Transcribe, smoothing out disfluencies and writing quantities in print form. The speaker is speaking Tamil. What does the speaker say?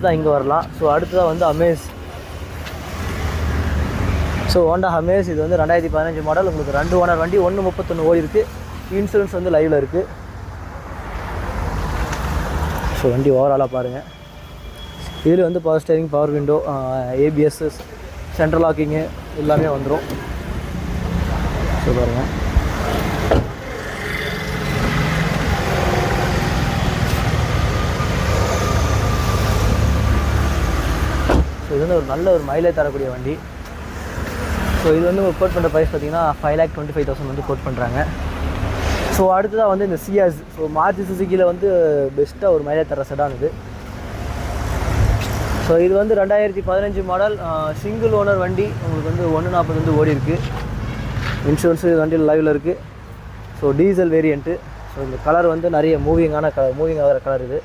தான் இங்கே வரலாம். ஸோ அடுத்ததாக வந்து அமேஸ். ஸோ ஹோண்டா அமேஸ் இது வந்து 2015 மாடல். உங்களுக்கு 2 ஓனர் வண்டி, 1.31 ஓடி இருக்குது. இன்சூரன்ஸ் வந்து லைவில் இருக்குது. ஸோ வண்டி ஓவராலாக பாருங்கள். இதில் வந்து power steering, power window, ABS, central locking எல்லாமே வந்துடும். ஸோ பாருங்கள். ஸோ இது வந்து ஒரு நல்ல ஒரு மைலேஜ் தரக்கூடிய வண்டி. ஸோ இது வந்து கோட் பண்ணுற ப்ரைஸ் பார்த்திங்கன்னா 5,25,000 வந்து கோட் பண்ணுறாங்க. ஸோ அடுத்ததாக வந்து இந்த சியாஸ். ஸோ மாருதி சுசுக்கியில் வந்து பெஸ்ட்டாக ஒரு மைலேஜ் தர செடான் இது. ஸோ இது வந்து 2015 மாடல், சிங்கிள் ஓனர் வண்டி. உங்களுக்கு வந்து 140 வந்து ஓடி இருக்குது. இன்சூரன்ஸு வண்டியில் லைவில் இருக்குது. So diesel variant. ஸோ இந்த கலர் வந்து நிறைய மூவிங் ஆகிற கலர் இது.